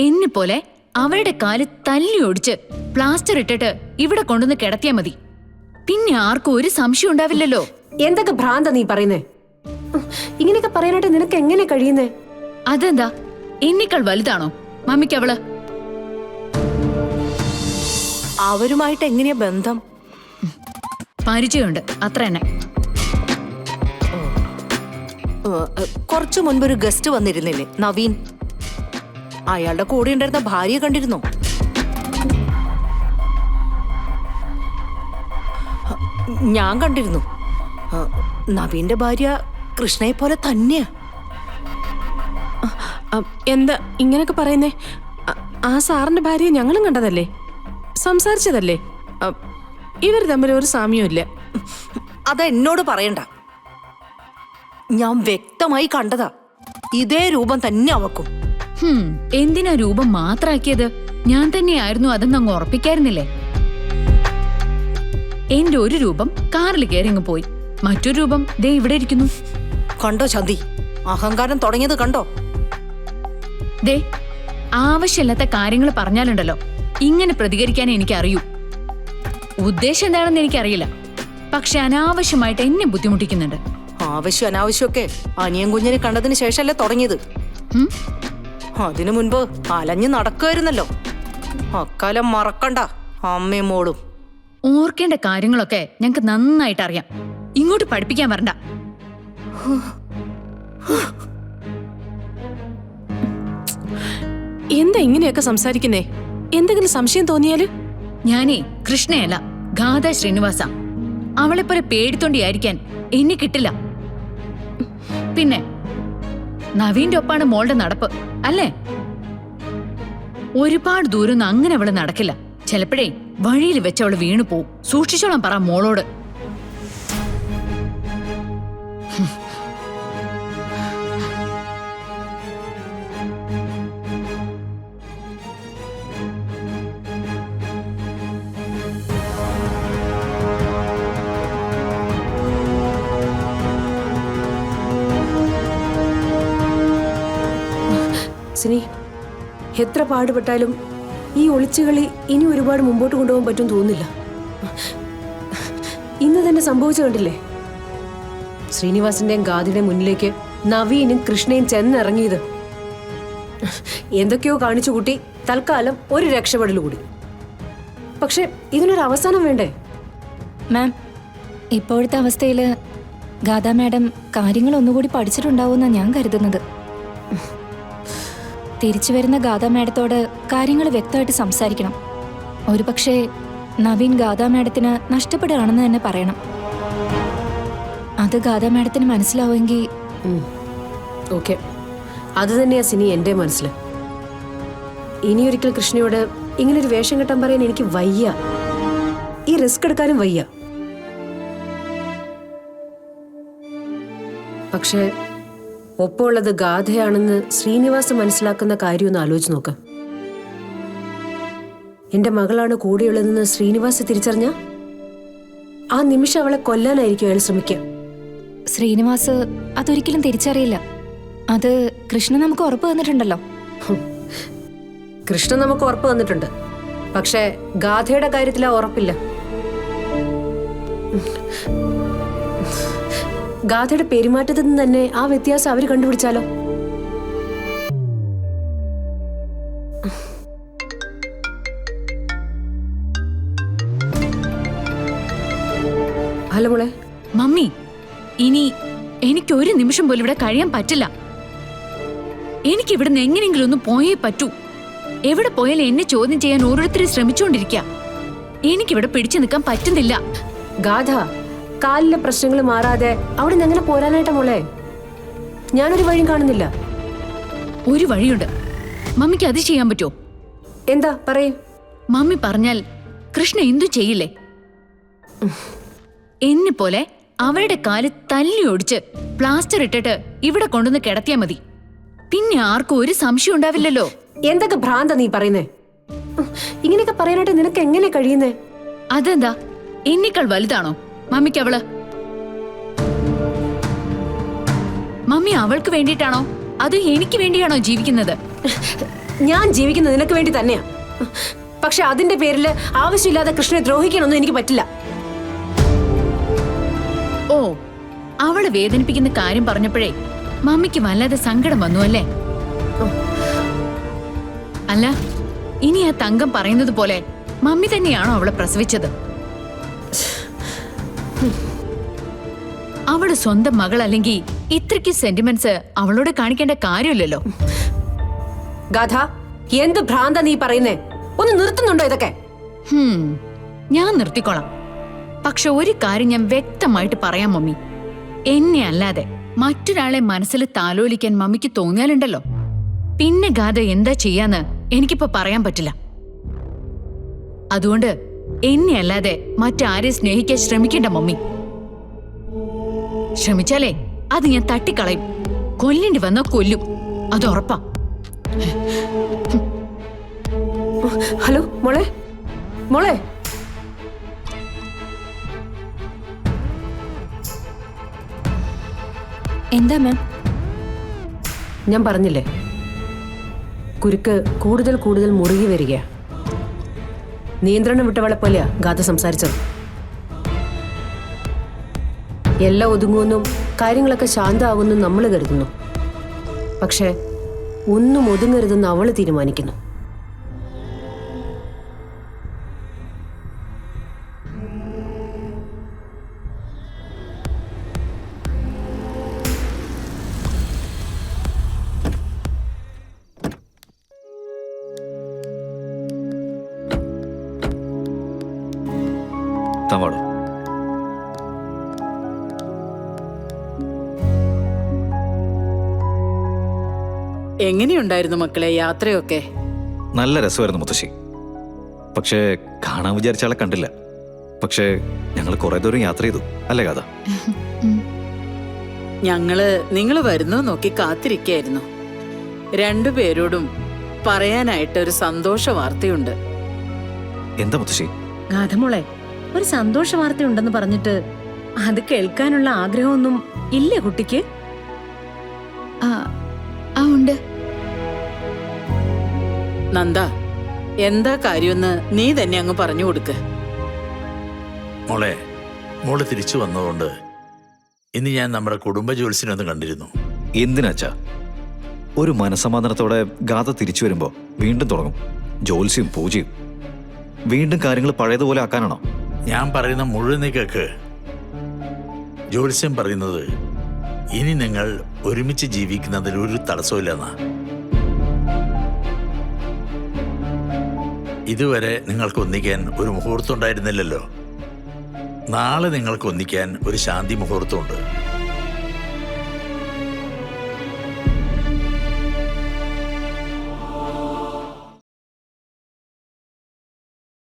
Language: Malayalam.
എന്നെ പോലെ അവളുടെ കാല് തല്ലി ഒടിച്ച് പ്ലാസ്റ്റർ ഇട്ടിട്ട് ഇവിടെ കൊണ്ടുവന്ന് കിടത്തിയാ മതി. പിന്നെ ആർക്കും ഒരു സംശയം ഉണ്ടാവില്ലല്ലോ. എന്തൊക്കെ ഭ്രാന്ത നീ പറയുന്നേ? ഇങ്ങനെയൊക്കെ പറയാനായിട്ട് നിനക്ക് എങ്ങനെ കഴിയുന്നേ? അതെന്താ, എന്നേക്കാൾ വലുതാണോ മമ്മിക്ക് അവള്? അവരുമായിട്ട് എങ്ങനെയാ ബന്ധം? പരിചയമുണ്ട്, അത്ര തന്നെ. കുറച്ചു മുൻപൊരു ഗസ്റ്റ് വന്നിരുന്നില്ലേ, നവീൻ? അയാളുടെ കൂടെ ഉണ്ടായിരുന്ന ഭാര്യയെ കണ്ടിരുന്നോ? ഞാൻ കണ്ടിരുന്നു. നവീന്റെ ഭാര്യ കൃഷ്ണയെ പോലെ തന്നെയാ. എന്താ ഇങ്ങനൊക്കെ പറയുന്നേ? ആ സാറിന്റെ ഭാര്യയെ ഞങ്ങളും കണ്ടതല്ലേ, സംസാരിച്ചതല്ലേ. ഇവർ തമ്മിൽ ഒരു സാമ്യമില്ല. അതെന്നോട് പറയണ്ട, ഞാൻ വ്യക്തമായി കണ്ടതാ. ഇതേ രൂപം തന്നെ അവക്കും. എന്തിനാ രൂപം മാത്രാക്കിയത്? ഞാൻ തന്നെയായിരുന്നു അതെന്ന് അങ്ങ് ഉറപ്പിക്കായിരുന്നില്ലേ? എന്റെ ഒരു രൂപം കാറിൽ കയറി അങ്ങ് പോയി, മറ്റൊരു രൂപം ദേ ഇവിടെ ഇരിക്കുന്നു. കണ്ടോ ചന്തി, അഹങ്കാരം തുടങ്ങിയത് കണ്ടോ? ദേ, ആവശ്യമില്ലാത്ത കാര്യങ്ങൾ പറഞ്ഞാലുണ്ടല്ലോ ഇങ്ങനെ പ്രതികരിക്കാൻ എനിക്കറിയൂ. ഉദ്ദേശം എന്താണെന്ന് എനിക്കറിയില്ല, പക്ഷെ അനാവശ്യമായിട്ട് എന്നെ ബുദ്ധിമുട്ടിക്കുന്നുണ്ട്. ആവശ്യം അനാവശ്യമൊക്കെ അനിയൻ കുഞ്ഞിനെ കണ്ടതിന് ശേഷമല്ലേ തുടങ്ങിയത്? അതിനു മുൻപ് അലഞ്ഞു നടക്കുമായിരുന്നല്ലോ. അക്കാലം മറക്കണ്ട അമ്മയും മോളും. ഓർക്കേണ്ട കാര്യങ്ങളൊക്കെ ഞങ്ങക്ക് നന്നായിട്ട് അറിയാം. ഇങ്ങോട്ട് പഠിപ്പിക്കാൻ വരണ്ട. എന്താ ഇങ്ങനെയൊക്കെ സംസാരിക്കുന്നേ? എന്തെങ്കിലും സംശയം തോന്നിയാല്? ഞാനേ കൃഷ്ണയല്ല, ഗാഥ ശ്രീനിവാസ. അവളെപ്പോലെ പേടിത്തൊണ്ടിയായിരിക്കാൻ എന്നെ കിട്ടില്ല. പിന്നെ നവീന്റെ ഒപ്പാണ് മോളുടെ നടപ്പ് അല്ലേ? ഒരുപാട് ദൂരം അങ്ങനെ അവള് നടക്കില്ല. ചിലപ്പോഴേ വഴിയിൽ വെച്ച് അവള് വീണു പോവും. സൂക്ഷിച്ചോളാം പറ മോളോട്. സിനി, എത്ര പാടുപെട്ടാലും ഈ ഒളിച്ചുകളി ഇനി ഒരുപാട് മുമ്പോട്ട് കൊണ്ടുപോകാൻ പറ്റും തോന്നുന്നില്ല. ഇന്ന് തന്നെ സംഭവിച്ചു കണ്ടില്ലേ? ശ്രീനിവാസിന്റെയും ഗാദിയുടെയും മുന്നിലേക്ക് നവീനും കൃഷ്ണയും ചെന്നിറങ്ങിയത്. എന്തൊക്കെയോ കാണിച്ചു കൂട്ടി തൽക്കാലം ഒരു രക്ഷപ്പെടൽ കൂടി. പക്ഷെ ഇതിനൊരു അവസാനം വേണ്ടേ? മാം, ഇപ്പോഴത്തെ അവസ്ഥയിൽ ഗാഥാ മാഡം കാര്യങ്ങൾ ഒന്നുകൂടി പഠിച്ചിട്ടുണ്ടാവുമെന്നാണ് ഞാൻ കരുതുന്നത്. തിരിച്ചു വരുന്ന ഗാഥാ മാഡത്തോട് കാര്യങ്ങൾ വ്യക്തമായിട്ട് സംസാരിക്കണം. ഒരുപക്ഷെ നവീൻ ഗാഥാ മാഡത്തിന് നഷ്ടപ്പെടുകയാണെന്ന് തന്നെ പറയണം. അത് ഗാഥാ മാഡത്തിന് മനസ്സിലാവുമെങ്കിൽ. ഓക്കെ, അത് തന്നെയാ സിനി എൻ്റെ മനസ്സിൽ. ഇനിയൊരിക്കൽ കൃഷ്ണയോട് ഇങ്ങനൊരു വേഷം കെട്ടാൻ പറയാൻ എനിക്ക് വയ്യ. ഈ റിസ്ക് എടുക്കാനും വയ്യ. പക്ഷേ ഒപ്പമുള്ളത് ഗാഥയാണെന്ന് ശ്രീനിവാസ് മനസ്സിലാക്കുന്ന കാര്യമൊന്ന് ആലോചിച്ച് നോക്കാം. എന്റെ മകളാണ് കൂടെയുള്ളതെന്ന് ശ്രീനിവാസ് തിരിച്ചറിഞ്ഞ ആ നിമിഷം അവളെ കൊല്ലാനായിരിക്കും അയാൾ ശ്രമിക്കുക. ശ്രീനിവാസ് അതൊരിക്കലും തിരിച്ചറിയില്ല. അത് കൃഷ്ണ നമുക്ക് ഉറപ്പ് തന്നിട്ടുണ്ടല്ലോ. കൃഷ്ണ നമുക്ക് ഉറപ്പ് തന്നിട്ടുണ്ട്, പക്ഷേ ഗാഥയുടെ കാര്യത്തിൽ ആ ഉറപ്പില്ല. ഗാഥയുടെ പെരുമാറ്റത്തിൽ നിന്ന് തന്നെ ആ വ്യത്യാസം അവര് കണ്ടുപിടിച്ചാലോ? ഹലോ മോളെ. മമ്മി, ഇനി എനിക്കൊരു നിമിഷം പോലും ഇവിടെ കഴിയാൻ പറ്റില്ല. എനിക്കിവിടുന്ന് എങ്ങനെയെങ്കിലും ഒന്ന് പോയേ പറ്റൂ. എവിടെ പോയാലും എന്നെ ചോദ്യം ചെയ്യാൻ ഓരോരുത്തരും ശ്രമിച്ചുകൊണ്ടിരിക്കുക. എനിക്കിവിടെ പിടിച്ചു നിൽക്കാൻ പറ്റുന്നില്ല. ഗാഥ, കാലിലെ പ്രശ്നങ്ങൾ മാറാതെ അവിടെ നിന്ന് എങ്ങനെ പോരാനായിട്ടാ മോളെ? ഞാനൊരു വഴിയും കാണുന്നില്ല. ഒരു വഴിയുണ്ട്. മമ്മിക്ക് അത് ചെയ്യാൻ പറ്റുമോ? എന്താ പറയൂ. മമ്മി പറഞ്ഞാൽ കൃഷ്ണ എന്തു ചെയ്യില്ലേ? എന്നെ പോലെ അവളുടെ കാല് തല്ലി ഒടിച്ച് പ്ലാസ്റ്റർ ഇട്ടിട്ട് ഇവിടെ കൊണ്ടുവന്ന് കിടത്തിയാ മതി. പിന്നെ ആർക്കും ഒരു സംശയം ഉണ്ടാവില്ലല്ലോ. എന്തൊക്കെ ഭ്രാന്ത നീ പറയുന്നേ? ഇങ്ങനെയൊക്കെ പറയാനായിട്ട് നിനക്ക് എങ്ങനെ കഴിയുന്നേ? അതെന്താ, എന്നേക്കാൾ വലുതാണോ മമ്മിക്ക് അവള്? മമ്മി അവൾക്ക് വേണ്ടിയിട്ടാണോ അതോ എനിക്ക് വേണ്ടിയാണോ ജീവിക്കുന്നത്? ഞാൻ ജീവിക്കുന്നത് നിനക്ക് വേണ്ടി തന്നെയാ. പക്ഷെ അതിന്റെ പേരിൽ ആവശ്യമില്ലാതെ കൃഷ്ണനെ ദ്രോഹിക്കണമെന്നും എനിക്ക് പറ്റില്ല. ഓ, അവള് വേദനിപ്പിക്കുന്ന കാര്യം പറഞ്ഞപ്പോഴേ മമ്മിക്ക് വല്ലാതെ സങ്കടം വന്നു അല്ലേ? അല്ല, ഇനി ആ തങ്കം പറയുന്നത് പോലെ മമ്മി തന്നെയാണോ അവളെ പ്രസവിച്ചത്? അവള് സ്വന്തം മകളല്ലെങ്കിൽ ഇത്രയ്ക്ക് സെന്റിമെന്റ്സ് അവളോട് കാണിക്കേണ്ട കാര്യമില്ലല്ലോ. ഗാഥ, എന്ത് ഭ്രാന്ത നീ പറയുന്നേ? ഒന്ന് നിർത്തുന്നുണ്ടോ ഇതൊക്കെ? ഞാൻ നിർത്തിക്കോളാം. പക്ഷെ ഒരു കാര്യം ഞാൻ വ്യക്തമായിട്ട് പറയാം മമ്മി. എന്നെ അല്ലാതെ മറ്റൊരാളെ മനസ്സിൽ താലോലിക്കാൻ മമ്മിക്ക് തോന്നിയാലുണ്ടല്ലോ, പിന്നെ ഗാഥ എന്താ ചെയ്യാന്ന് എനിക്കിപ്പോ പറയാൻ പറ്റില്ല. അതുകൊണ്ട് എന്നെ അല്ലാതെ മറ്റാരെ സ്നേഹിക്കാൻ ശ്രമിക്കണ്ട മമ്മി. ശ്രമിച്ചാലേ അത് ഞാൻ തട്ടിക്കളയും. കൊല്ലേണ്ടി വന്നാ കൊല്ലും, അത് ഉറപ്പാ. ഹലോ മോളെ, മോളെ. എന്താ മാം? ഞാൻ പറഞ്ഞില്ലേ, കുരുക്ക് കൂടുതൽ കൂടുതൽ മുറുകി വരിക. നിയന്ത്രണം വിട്ടവളെ പോലെയാ ഗാഥ സംസാരിച്ചത്. എല്ലാം ഒതുങ്ങുമെന്നും കാര്യങ്ങളൊക്കെ ശാന്തമാകുമെന്നും നമ്മൾ കരുതുന്നു. പക്ഷെ ഒന്നും ഒതുങ്ങരുതെന്ന് അവള് തീരുമാനിക്കുന്നു. തമാടോ എങ്ങനെയുണ്ടായിരുന്നു മക്കളെ യാത്രയൊക്കെ? നല്ല രസമായിരുന്നു മുത്തശ്ശി. പക്ഷേ കാണാൻ വിചാരിച്ച ആളെ കണ്ടില്ല. പക്ഷേ ഞങ്ങൾ കുറെ ദൂരം യാത്ര ചെയ്തു അല്ലേ കഥ? ഞങ്ങള് നിങ്ങൾ വരുന്നു നോക്കി കാത്തിരിക്കായിരുന്നു. രണ്ടുപേരോടും പറയാനായിട്ട് ഒരു സന്തോഷ വാർത്തയുണ്ട്. എന്താ മുത്തശ്ശി? ഗാഥമോളെ, ഒരു സന്തോഷ വാർത്തയുണ്ടെന്ന് പറഞ്ഞിട്ട് അത് കേൾക്കാനുള്ള ആഗ്രഹമൊന്നും ഇല്ലേ കുട്ടിക്ക്? ഉണ്ട്. നന്ദ, എന്താ കാര്യമെന്ന് നീ തന്നെ അങ്ങ് പറഞ്ഞു കൊടുക്ക്. മോള് തിരിച്ചു വന്നതുകൊണ്ട് ഇന്ന് ഞാൻ നമ്മുടെ കുടുംബ ജോത്സ്യനെ ഒന്ന് കണ്ടിരുന്നു. എന്തിനാച്ചാ? ഒരു മനസമാധാനത്തോടെ ഗാഥ തിരിച്ചു വരുമ്പോ വീണ്ടും തുടങ്ങും ജോത്സ്യം പൂജയും. വീണ്ടും കാര്യങ്ങൾ പഴയതുപോലെ ആക്കാനാണോ? ഞാൻ പറയുന്ന മുഴുവൻ നീ കേക്ക്. ജോത്സ്യം പറയുന്നത് ഇനി നിങ്ങൾ ഒരുമിച്ച് ജീവിക്കുന്നതിൽ ഒരു തടസ്സമില്ലെന്നാ. ഇതുവരെ നിങ്ങൾക്ക് ഒന്നിക്കാൻ ഒരു മുഹൂർത്തം ഉണ്ടായിരുന്നില്ലല്ലോ. നാളെ നിങ്ങൾക്ക് ഒന്നിക്കാൻ ഒരു ശാന്തി മുഹൂർത്തമുണ്ട്.